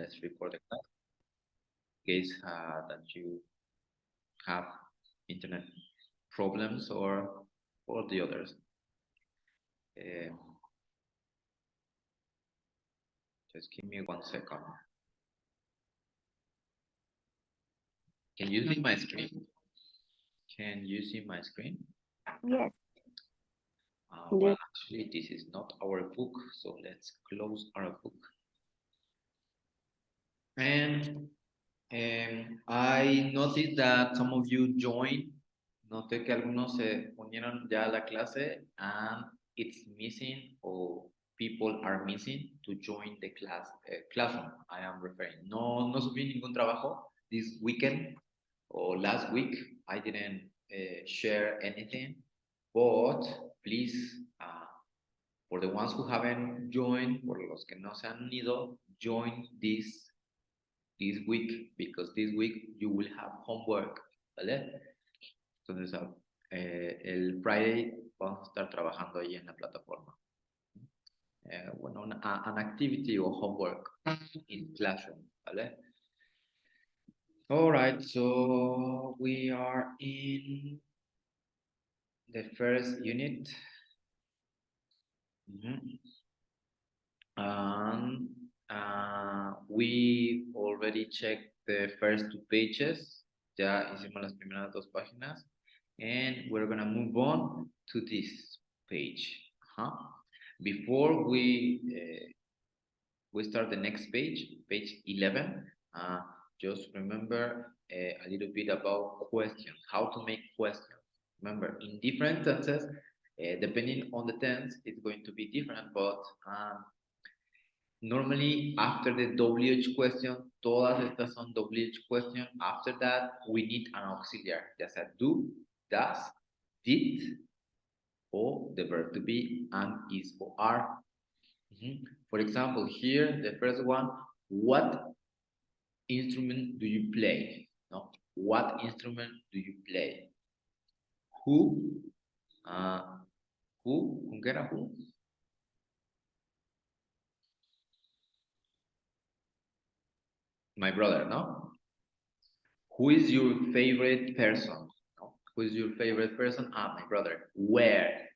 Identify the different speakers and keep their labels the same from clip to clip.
Speaker 1: let's record the class. In case that you have internet problems or the others. Just give me 1 second. Can you see my screen? Can you see my screen?
Speaker 2: Yes.
Speaker 1: Well, actually, this is not our book, so let's close our book. And I noticed that some of you joined. Noté que algunos se unieron ya a la clase, and it's missing, or people are missing to join the classroom. I am referring. No subí ningún trabajo this weekend or last week. I didn't share anything, but please, for the ones who haven't joined, por los que no se han unido, join this week, because this week you will have homework, ¿vale? Entonces, el Friday vamos a estar trabajando ahí en la plataforma. Bueno, an activity or homework in classroom, ¿vale? All right, so we are in the first unit. And we already checked the first 2 pages. Ya hicimos las primeras 2 páginas. And we're gonna move on to this page. Before we start the next page 11, just remember a little bit about questions, how to make questions. Remember, in different tenses, depending on the tense, it's going to be different, but normally after the WH question, todas estas son WH question. After that, we need an auxiliary, ya sea do, does, did, or the verb to be, and is or are. For example, here, the first one, what instrument do you play? No, what instrument do you play? Who? ¿Con qué era who? My brother, no? Who is your favorite person? No? Who is your favorite person? My brother. Where?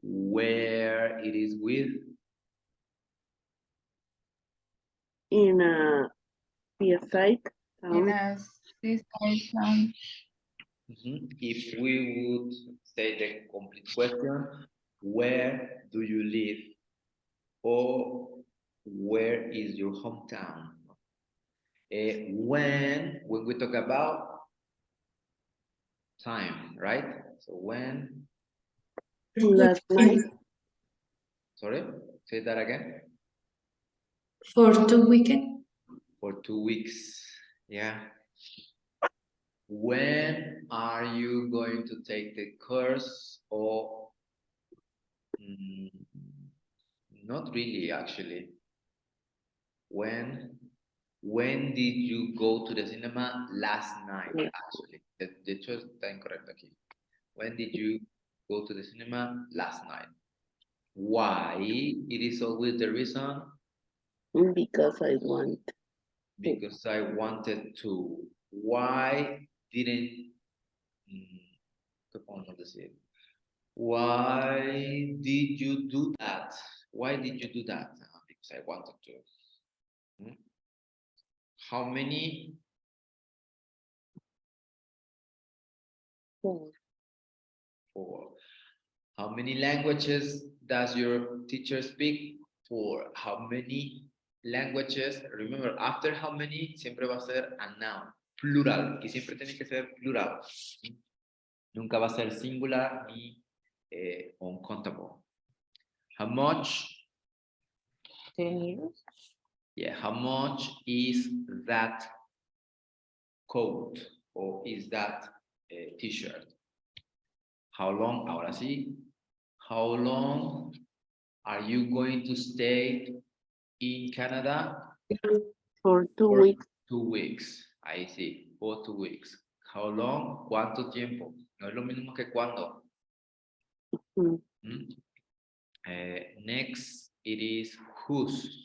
Speaker 1: Where it is with?
Speaker 2: In a seaside town.
Speaker 3: In a seaside town.
Speaker 1: If we would say the complete question, where do you live? Or where is your hometown? When we talk about time, right? So when?
Speaker 2: Last night.
Speaker 1: Sorry, say that again.
Speaker 4: For 2 weekends.
Speaker 1: For 2 weeks, yeah. When are you going to take the course? Or not really, actually. When did you go to the cinema last night? Actually, the choice está incorrecto aquí. When did you go to the cinema last night? Why? It is always the reason.
Speaker 2: Because I want.
Speaker 1: Because I wanted to. Why didn't? Why did you do that? Why did you do that? Because I wanted to. How many?
Speaker 2: 4.
Speaker 1: 4. How many languages does your teacher speak? 4. How many languages? Remember, after how many siempre va a ser a noun, plural, que siempre tiene que ser plural. Nunca va a ser singular ni uncountable. How much?
Speaker 3: 10 years.
Speaker 1: Yeah, how much is that coat, or is that t-shirt? How long? Ahora sí. How long are you going to stay in Canada?
Speaker 2: For 2 weeks.
Speaker 1: 2 weeks. I see. For 2 weeks. How long? ¿Cuánto tiempo? No es lo mismo que cuándo. Next, it is whose.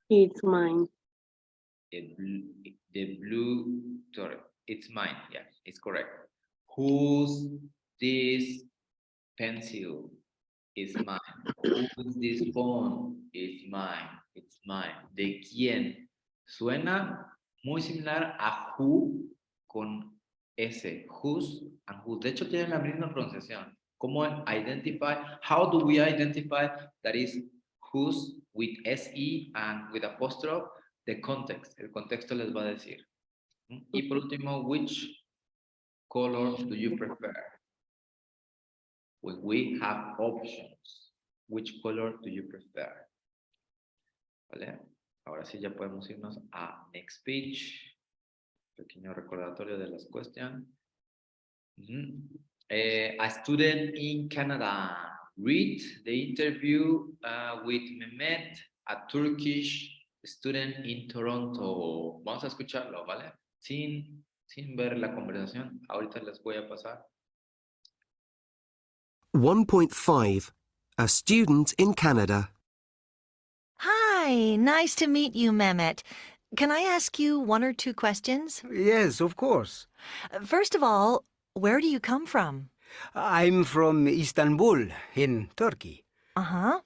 Speaker 2: It's mine.
Speaker 1: The blue, sorry, it's mine. Yeah, it's correct. Whose this pencil is mine? Whose this phone is mine? It's mine. ¿De quién? Suena muy similar a who con S. Whose and whose. De hecho, tienen la misma pronunciación. ¿Cómo identify? How do we identify that is whose with SE and with apostrophe? The context. El contexto les va a decir. Y por último, which color do you prefer? When we have options, which color do you prefer? ¿Vale? Ahora sí ya podemos irnos a next page. Pequeño recordatorio de las questions. A student in Canada. Read the interview with Mehmet, a Turkish student in Toronto. Vamos a escucharlo, ¿vale? Sin ver la conversación. Ahorita les voy a pasar.
Speaker 5: 1.5. A student in Canada.
Speaker 6: Hi, nice to meet you, Mehmet. Can I ask you one or two questions?
Speaker 7: Yes, of course.
Speaker 6: First of all, where do you come from?
Speaker 7: I'm from Istanbul, in Turkey.
Speaker 6: Uh-huh.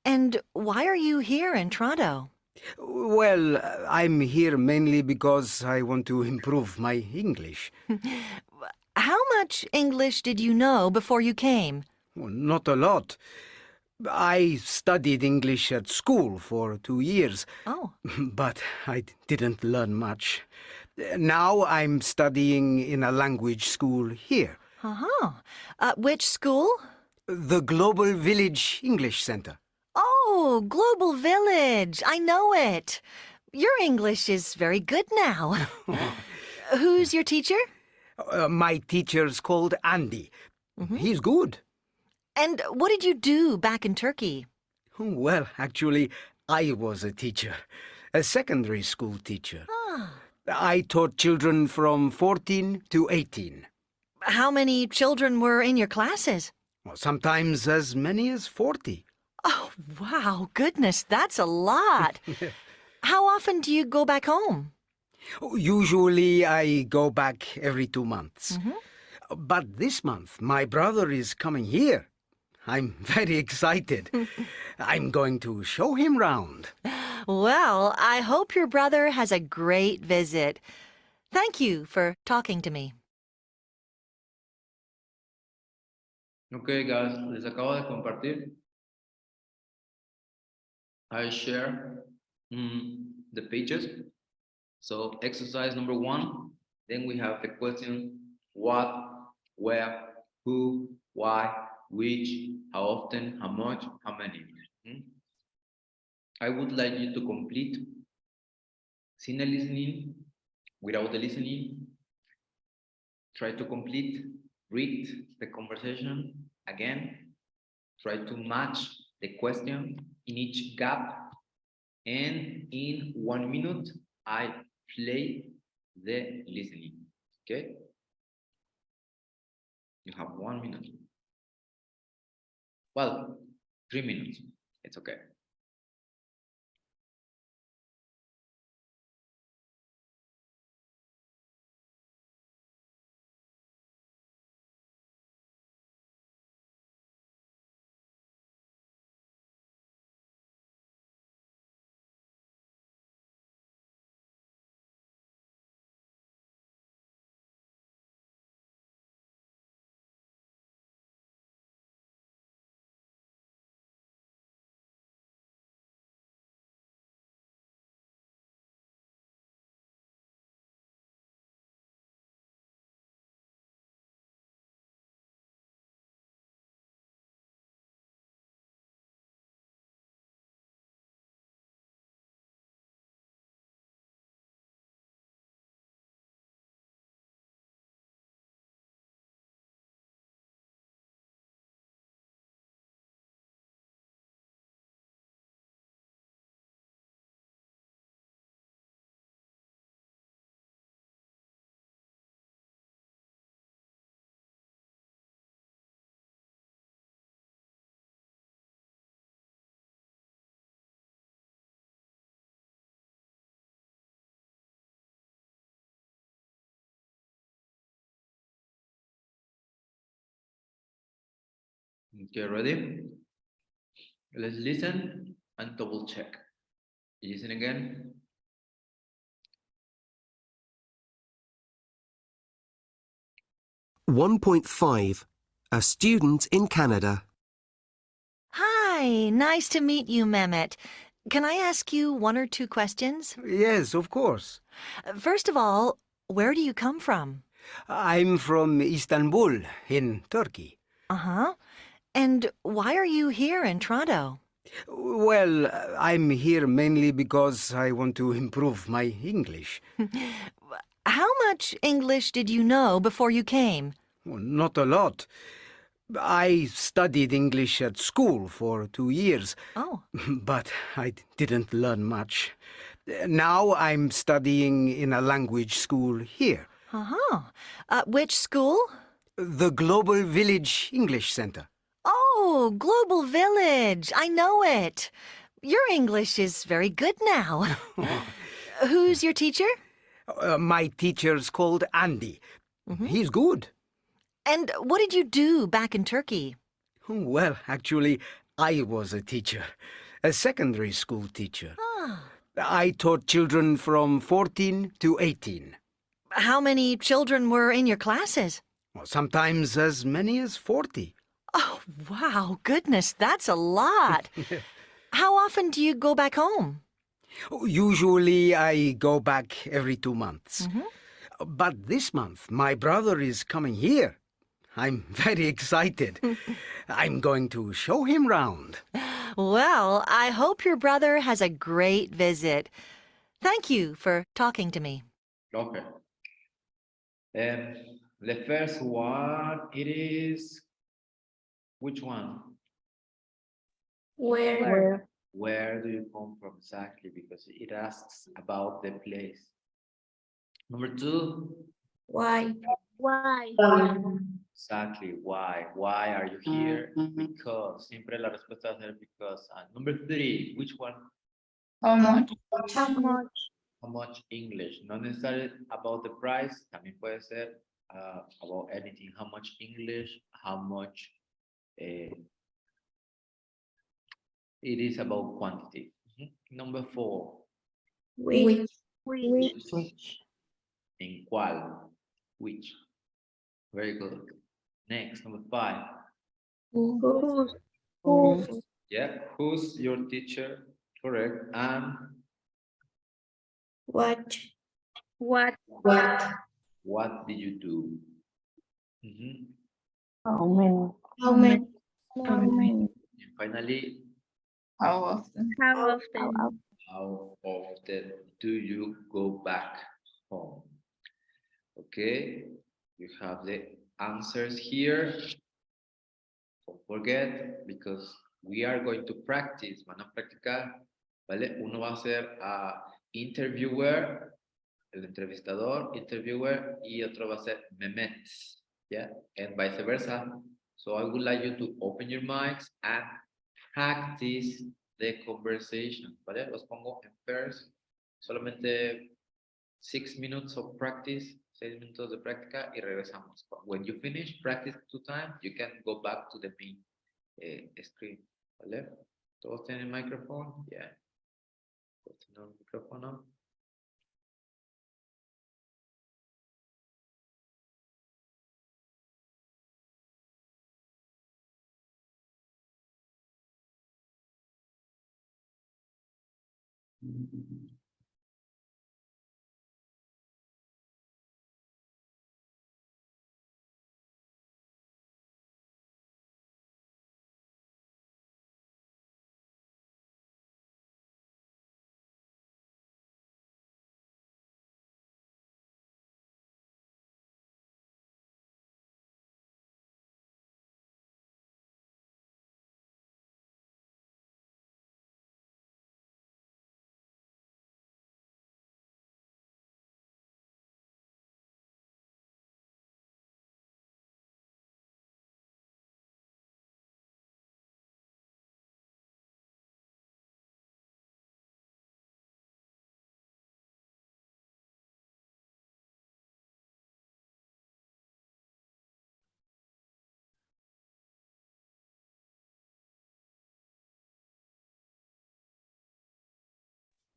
Speaker 6: And why are you here in Toronto?
Speaker 7: Well, I'm here mainly because I want to improve my English.
Speaker 6: How much English did you know before you came?
Speaker 7: Well, not a lot. I studied English at school for 2 years,
Speaker 6: Oh,
Speaker 7: but I didn't learn much. Now I'm studying in a language school here,
Speaker 6: uh-huh. Which school?
Speaker 7: the Global Village English Center.
Speaker 6: Oh, Global Village. I know it. Your English is very good now. Who's your teacher?
Speaker 7: My teacher's called Andy.
Speaker 6: Mhm.
Speaker 7: He's good.
Speaker 6: And what did you do back in Turkey?
Speaker 7: Well, actually, I was a teacher, a secondary school teacher.
Speaker 6: Ah.
Speaker 7: I taught children from 14 to 18.
Speaker 6: How many children were in your classes?
Speaker 7: Well, sometimes as many as 40.
Speaker 6: Oh, wow, goodness, that's a lot. How often do you go back home?
Speaker 7: Usually I go back every 2 months.
Speaker 6: Mhm.
Speaker 7: But this month, my brother is coming here. I'm very excited. I'm going to show him round.
Speaker 6: Well, I hope your brother has a great visit. Thank you for talking to me.
Speaker 1: Okay, guys, les acabo de compartir. I share the pages. So exercise number 1, then we have the question, what, where, who, why, which, how often, how much, how many. I would like you to complete sin the listening, without the listening. Try to complete, read the conversation again. Try to match the question in each gap. And in 1 minute, I play the listening. Okay? You have 1 minute. Well, 3 minutes. It's okay. Okay, ready? Let's listen and double check. Listen again.
Speaker 5: One 1.5. A student in Canada.
Speaker 6: Hi, nice to meet you, Mehmet. Can I ask you one or two questions?
Speaker 7: Yes, of course.
Speaker 6: First of all, where do you come from?
Speaker 7: I'm from Istanbul, in Turkey.
Speaker 6: Uh-huh. And why are you here in Toronto?
Speaker 7: Well, I'm here mainly because I want to improve my English.
Speaker 6: How much English did you know before you came?
Speaker 7: Well, not a lot. I studied English at school for 2 years,
Speaker 6: Oh,
Speaker 7: but I didn't learn much. Now I'm studying in a language school here,
Speaker 6: uh-huh. Which school?
Speaker 7: the Global Village English Center.
Speaker 6: Oh, Global Village. I know it. Your English is very good now. Who's your teacher?
Speaker 7: My teacher's called Andy.
Speaker 6: Mhm.
Speaker 7: He's good.
Speaker 6: And what did you do back in Turkey?
Speaker 7: Well, actually, I was a teacher, a secondary school teacher.
Speaker 6: Ah.
Speaker 7: I taught children from 14 to 18.
Speaker 6: How many children were in your classes?
Speaker 7: Well, sometimes as many as 40.
Speaker 6: Oh, wow. Goodness, that's a lot. How often do you go back home?
Speaker 7: Usually I go back every 2 months.
Speaker 6: Mhm.
Speaker 7: But this month, my brother is coming here. I'm very excited. I'm going to show him round.
Speaker 6: Well, I hope your brother has a great visit. Thank you for talking to me.
Speaker 1: Okay. The first one, it is, which one?
Speaker 4: Where?
Speaker 1: Where do you come from exactly? Because it asks about the place. Number two,
Speaker 4: Why?
Speaker 1: exactly, why? Why are you here? Because. Siempre la respuesta va a ser because. And number three, which one?
Speaker 3: How much?
Speaker 1: How much English? Not necessarily about the price, también puede ser about anything. How much English, how much it is about quantity. Number four,
Speaker 4: Which?
Speaker 1: ¿en cuál? Which? Very good. Next, number five.
Speaker 4: Who?
Speaker 1: Yeah, who's your teacher? Correct. And
Speaker 4: What?
Speaker 2: What?
Speaker 1: what did you do? Mhm.
Speaker 2: How many?
Speaker 4: How many?
Speaker 1: And finally,
Speaker 3: How often?
Speaker 2: How often?
Speaker 1: how often do you go back home? Okay, you have the answers here. Don't forget, because we are going to practice, van a practicar, ¿vale? Uno va a ser interviewer, el entrevistador, interviewer, y otro va a ser Mehmet, yeah, and vice versa. So I would like you to open your mics and practice the conversation, ¿vale? Los pongo en pairs, solamente 6 minutes of practice, 6 minutos de práctica y regresamos. When you finish practice 2 times, you can go back to the main screen, ¿vale? ¿Todos tienen micrófono? Yeah. ¿Todos tienen un micrófono?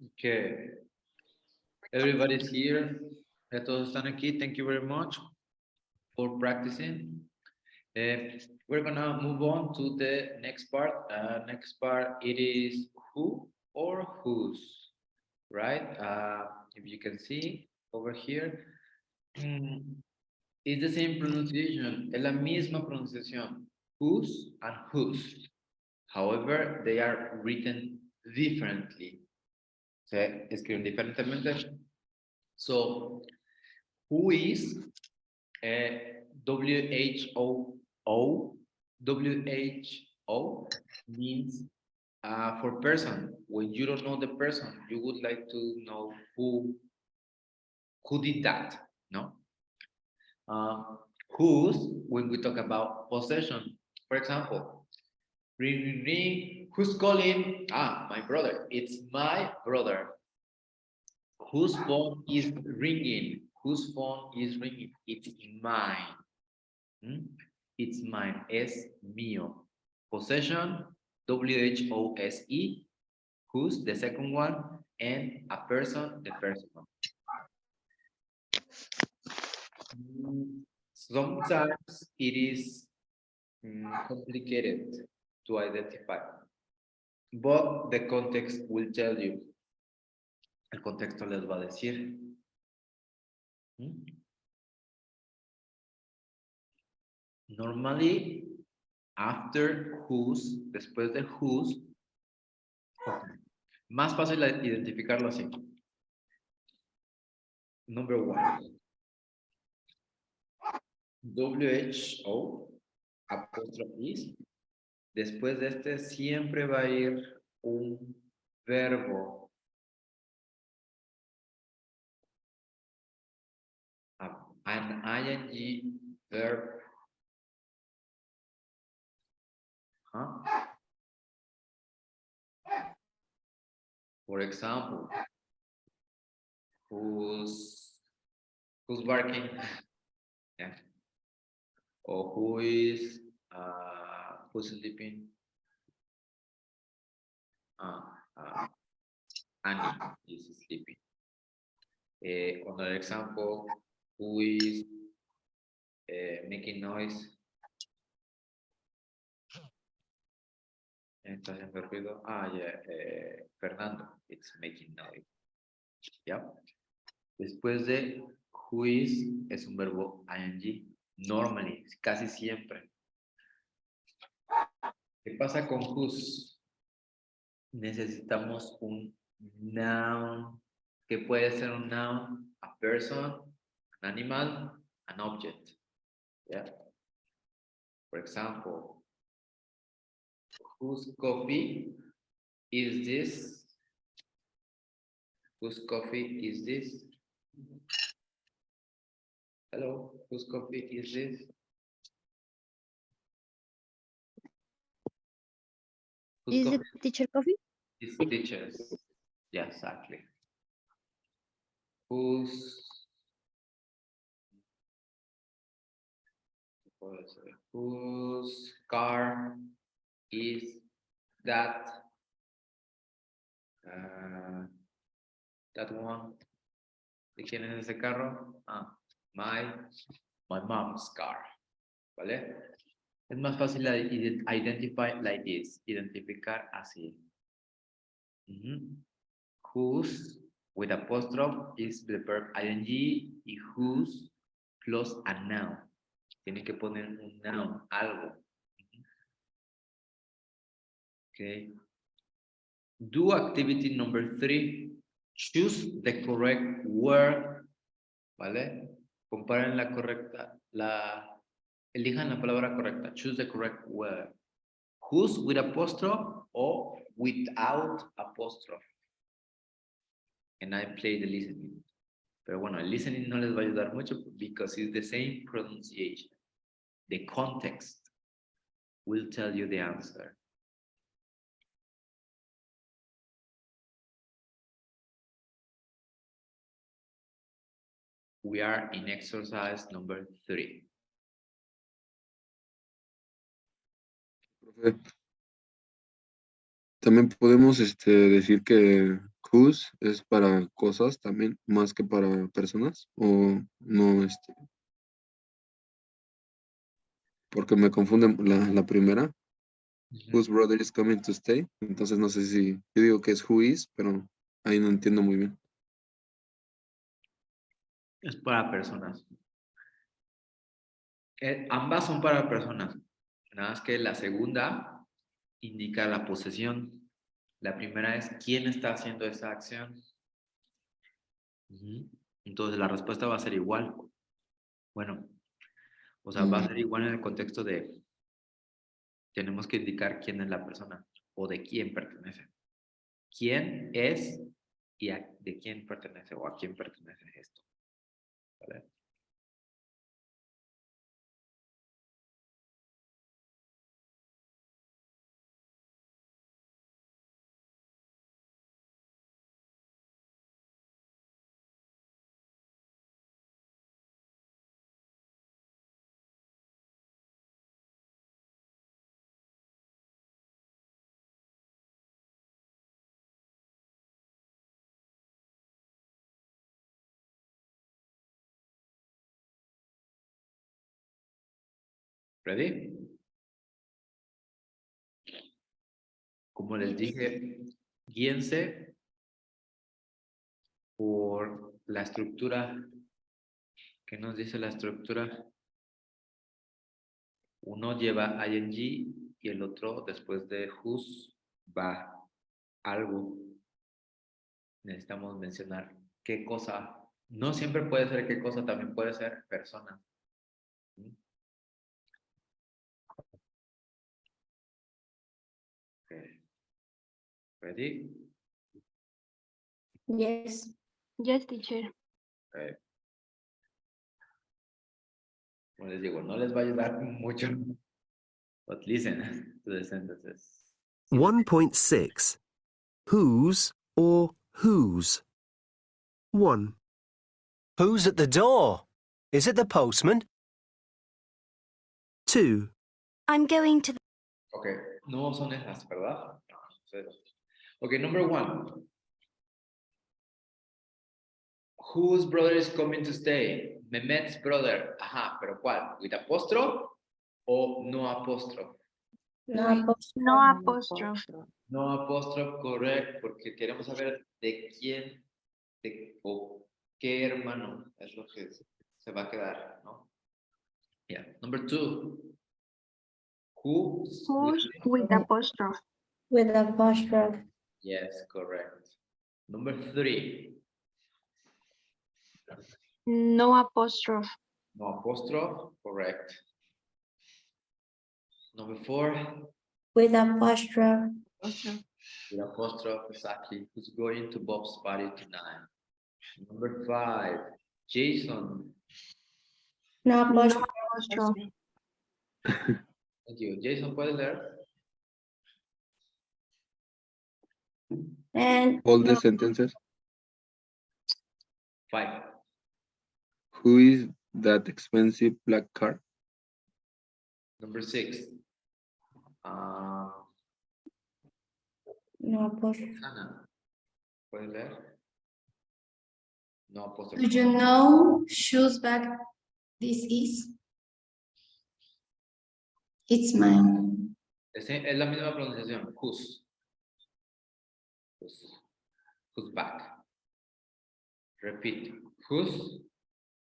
Speaker 1: Okay. Everybody's here. Ya todos están aquí. Thank you very much for practicing. We're gonna move on to the next part. Next part, it is who or whose, right? If you can see over here, it's the same pronunciation. Es la misma pronunciación. Whose and whose. However, they are written differently. Se escriben diferentemente. So, who is W-H-O-O. W-H-O means for person. When you don't know the person, you would like to know who did that, no? Whose, when we talk about possession. For example, ring, ring, ring. Who's calling? Ah, my brother. It's my brother. Whose phone is ringing? Whose phone is ringing? It's mine. It's mine. Es mío. Possession, W-H-O-S-E. Whose, the second one. And a person, the first one. Sometimes it is complicated to identify, but the context will tell you. El contexto les va a decir. Normally, after whose, después de whose, más fácil identificarlo así. Number one. W-H-O, apóstrofes. Después de este siempre va a ir un verbo. An ing verb. For example, who's barking? Yeah. Or who's sleeping? Annie is sleeping. Another example, who is making noise? Está haciendo ruido. Fernando, it's making noise. Yeah. Después de who is, es un verbo ing. Normally, casi siempre. ¿Qué pasa con whose? Necesitamos un noun, que puede ser un noun, a person, an animal, an object. Yeah. For example, whose coffee is this? Whose coffee is this? Hello, whose coffee is this?
Speaker 2: Is it teacher coffee?
Speaker 1: It's teachers. Yeah, exactly. Whose car is that? That one. ¿De quién es ese carro? My mom's car. ¿Vale? Es más fácil identify like this. Identificar así. Whose with apostrophe is the verb ing y whose plus a noun. Tiene que poner un noun, algo. Okay. Do activity number 3. Choose the correct word. ¿Vale? Comparen la correcta, elijan la palabra correcta. Choose the correct word. Whose with apostrophe or without apostrophe. And I play the listening. Pero bueno, el listening no les va a ayudar mucho because it's the same pronunciation. The context will tell you the answer. We are in exercise number 3.
Speaker 8: También podemos decir que whose es para cosas también, más que para personas, o no, porque me confunde la primera. Whose brother is coming to stay. Entonces no sé si, yo digo que es who is, pero ahí no entiendo muy bien.
Speaker 1: Es para personas. Ambas son para personas. Nada más que la segunda indica la posesión. La primera es quién está haciendo esa acción. Ujú. Entonces la respuesta va a ser igual. Bueno, o sea, va a ser igual en el contexto de tenemos que indicar quién es la persona o de quién pertenece. ¿Quién es y de quién pertenece o a quién pertenece esto? ¿Vale? ¿Ready? Como les dije, guíense por la estructura. ¿Qué nos dice la estructura? Uno lleva ing y el otro después de whose va algo. Necesitamos mencionar qué cosa. No siempre puede ser qué cosa, también puede ser persona. Okay. Ready?
Speaker 4: Yes.
Speaker 2: Yes, teacher.
Speaker 1: Okay. Como les digo, no les va a ayudar mucho. But listen to the sentences.
Speaker 5: 1.6. Whose or whose? 1,
Speaker 9: Who's at the door? Is it the postman?
Speaker 5: 2,
Speaker 4: I'm going to the
Speaker 1: Okay, no son esas, ¿verdad? No. Okay, number 1. Whose brother is coming to stay? Mehmet's brother. Ajá, pero ¿cuál? ¿With apostrophe o no apostrophe?
Speaker 4: no apostrophe.
Speaker 2: No apostrophe.
Speaker 1: No apostrophe, correcto, porque queremos saber de quién o qué hermano es lo que se va a quedar, ¿no? Yeah. Number 2. Who's
Speaker 2: With apostrophe.
Speaker 4: With apostrophe.
Speaker 1: Yes, correct. Number 3.
Speaker 2: No apostrophe.
Speaker 1: No apostrophe, correct. Number 4.
Speaker 4: With apostrophe.
Speaker 1: With apostrophe, exactly. Who's going to Bob's party tonight? Number 5. Jason.
Speaker 4: No
Speaker 2: No
Speaker 4: apostrophe.
Speaker 2: apostrophe.
Speaker 1: Thank you. Jason, ¿puedes leer?
Speaker 4: And
Speaker 8: All the sentences.
Speaker 1: 5.
Speaker 8: Who is that expensive black car?
Speaker 1: Number 6.
Speaker 4: no apostrophe.
Speaker 1: Ana, ¿puedes leer? No apostrophe.
Speaker 3: Do you know whose bag this is? It's mine.
Speaker 1: Es la misma pronunciación. Whose. Whose back. Repeat. Whose.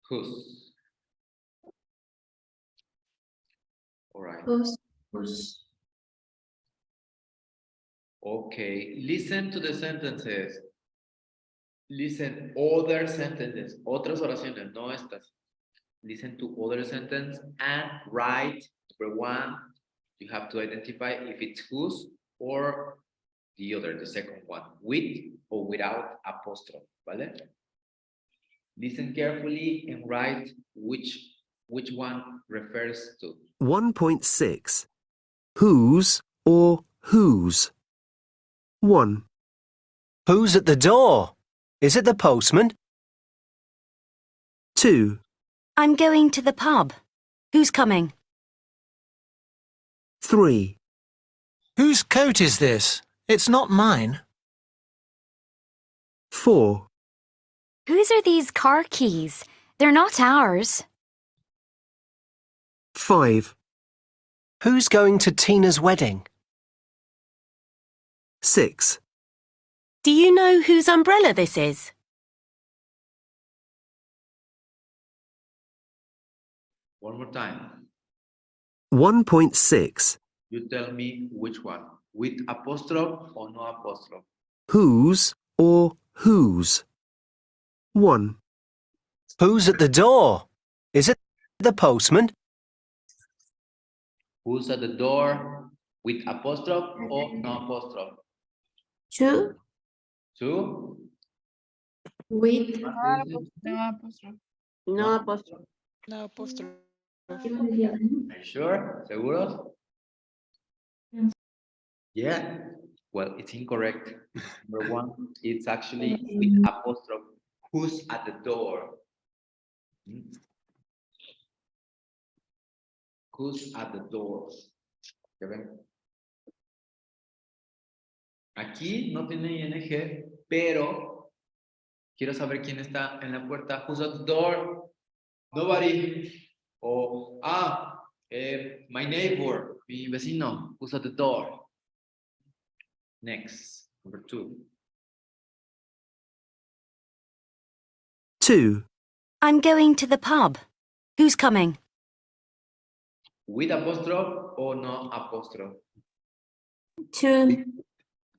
Speaker 1: Whose. All right.
Speaker 3: Whose?
Speaker 1: Okay. Listen to the sentences. Listen other sentences. Otras oraciones, no estas. Listen to other sentence and write. Number 1, you have to identify if it's whose or the other, the second one, with or without apostrophe, ¿vale? Listen carefully and write which one refers to.
Speaker 5: 1.6. Whose or whose? 1,
Speaker 9: Who's at the door? Is it the postman?
Speaker 5: 2,
Speaker 4: I'm going to the pub. Who's coming?
Speaker 5: 3,
Speaker 10: Whose coat is this? It's not mine.
Speaker 5: 4,
Speaker 4: Whose are these car keys? They're not ours.
Speaker 5: 5,
Speaker 9: Who's going to Tina's wedding?
Speaker 5: 6,
Speaker 6: Do you know whose umbrella this is?
Speaker 1: One more time.
Speaker 5: 1.6.
Speaker 1: You tell me which one, with apostrophe or no apostrophe.
Speaker 5: Whose or whose? 1,
Speaker 9: Who's at the door? Is it the postman?
Speaker 1: Who's at the door, with apostrophe or no apostrophe?
Speaker 3: 2
Speaker 1: Two.
Speaker 3: with
Speaker 1: What is it?
Speaker 2: No apostrophe.
Speaker 10: No apostrophe.
Speaker 1: Are you sure? ¿Seguros? Yeah. Well, it's incorrect. Number one, it's actually with apostrophe. Who's at the door? Hmm? Who's at the door? ¿Ya ven? Aquí no tiene ing, pero quiero saber quién está en la puerta. Who's at the door? Nobody. O, my neighbor, mi vecino. Who's at the door? Next, number 2.
Speaker 5: 2,
Speaker 4: I'm going to the pub. Who's coming?
Speaker 1: With apostrophe or no apostrophe?
Speaker 3: 2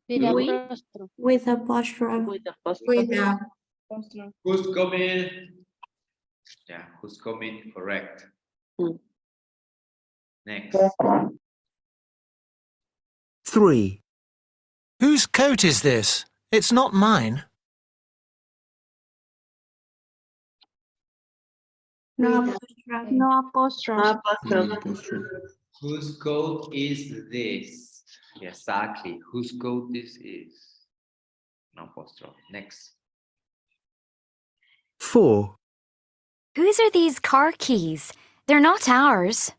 Speaker 10: With
Speaker 3: with apostrophe.
Speaker 2: With apostrophe.
Speaker 3: With a
Speaker 10: apostrophe.
Speaker 1: Who's coming? Yeah, who's coming? Correct. Next.
Speaker 5: 3,
Speaker 9: Whose coat is this? It's not mine.
Speaker 3: no
Speaker 2: No apostrophe.
Speaker 8: No apostrophe.
Speaker 1: Whose coat is this? Exactly. Whose coat this is? No apostrophe. Next.
Speaker 5: 4,
Speaker 4: Whose are these car keys? They're not ours.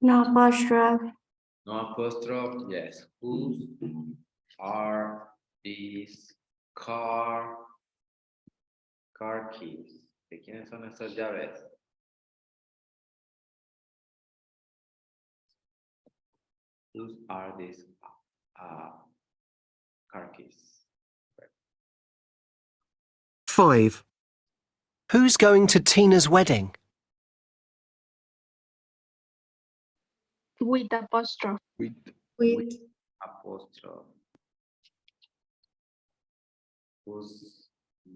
Speaker 3: no apostrophe.
Speaker 1: No apostrophe. Yes. Whose are these car keys? ¿De quiénes son estas llaves? Whose are these car keys?
Speaker 5: 5,
Speaker 9: Who's going to Tina's wedding?
Speaker 2: With apostrophe.
Speaker 3: With
Speaker 1: Apostrophe. Who's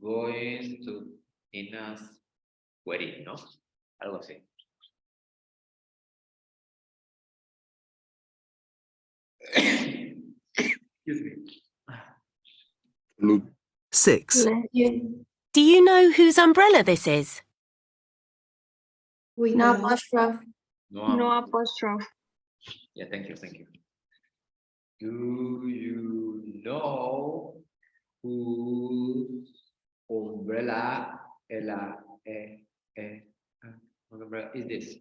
Speaker 1: going to Tina's wedding, ¿no? Algo así. Excuse me.
Speaker 8: Salud.
Speaker 5: 6,
Speaker 3: you
Speaker 6: Do you know whose umbrella this is?
Speaker 3: with no apostrophe.
Speaker 2: No apostrophe.
Speaker 1: Yeah, thank you, thank you. Do you know whose umbrella umbrella is this?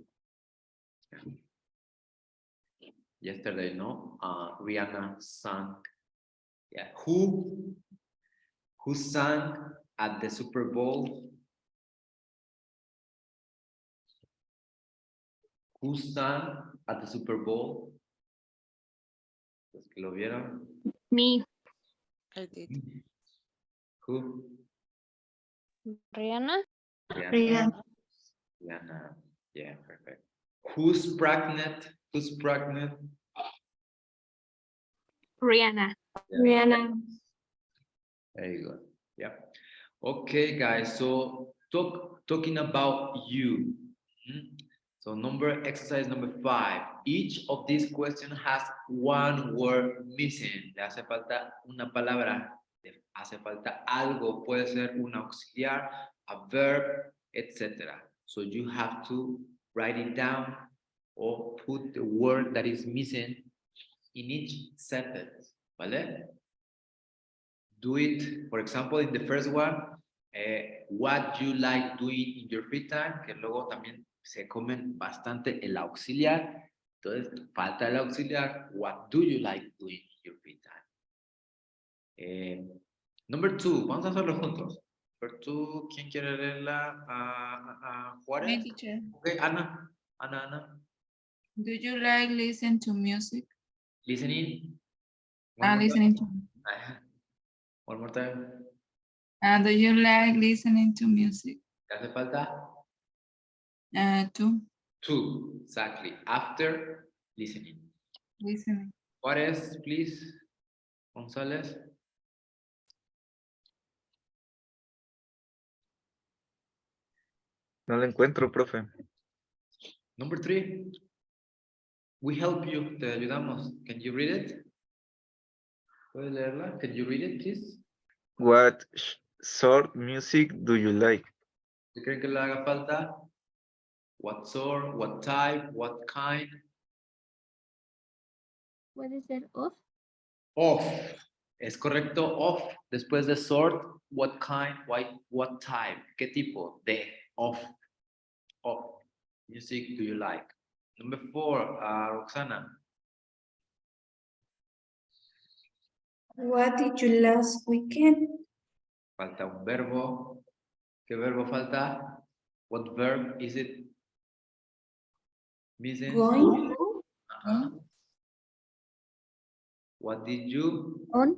Speaker 1: Yesterday, no? Rihanna sang. Yeah, who sang at the Super Bowl? Who sang at the Super Bowl? Los que lo vieron.
Speaker 2: Me.
Speaker 10: I did.
Speaker 1: Who?
Speaker 10: Rihanna?
Speaker 3: Rihanna.
Speaker 1: Rihanna. Yeah, perfect. Who's pregnant? Who's pregnant?
Speaker 2: Rihanna.
Speaker 3: Rihanna.
Speaker 1: Very good. Yeah. Okay, guys. So talking about you. So exercise number 5. Each of these questions has one word missing. Le hace falta una palabra. Le hace falta algo. Puede ser un auxiliar, a verb, etc. So you have to write it down or put the word that is missing in each sentence. ¿Vale? Do it, for example, in the first one, what you like doing in your free time, que luego también se comen bastante el auxiliar. Entonces, falta el auxiliar. What do you like doing in your free time? Number 2, vamos a hacerlo juntos. Number 2, ¿quién quiere leerla? Juárez.
Speaker 10: Me, teacher.
Speaker 1: Okay, Ana. Ana.
Speaker 10: Do you like listen to music?
Speaker 1: Listening. One more
Speaker 10: Listening to.
Speaker 1: time. One more time.
Speaker 10: Do you like listening to music?
Speaker 1: ¿Qué hace falta?
Speaker 10: 2.
Speaker 1: 2, exactly. After listening.
Speaker 10: Listening.
Speaker 1: Juárez, please. González.
Speaker 11: No la encuentro, profe.
Speaker 1: Number 3. We help you. Te ayudamos. Can you read it? ¿Puedes leerla? Can you read it, please?
Speaker 11: What sort music do you like?
Speaker 1: ¿Qué creen que le haga falta? What sort, what type, what kind?
Speaker 3: Puede ser of.
Speaker 1: Of. Es correcto, of. Después de sort, what kind, what type. ¿Qué tipo? De. Of. Of. Music do you like? Number 4, Roxana.
Speaker 3: What did you last weekend?
Speaker 1: Falta un verbo. ¿Qué verbo falta? What verb is it? Missing?
Speaker 3: Going
Speaker 1: Ajá. What did you?
Speaker 3: on.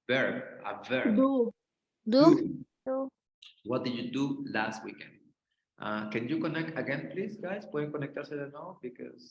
Speaker 1: Verb. A verb.
Speaker 2: Do.
Speaker 1: Do. What did you do last weekend? Can you connect again, please, guys? ¿Pueden conectarse de nuevo? Because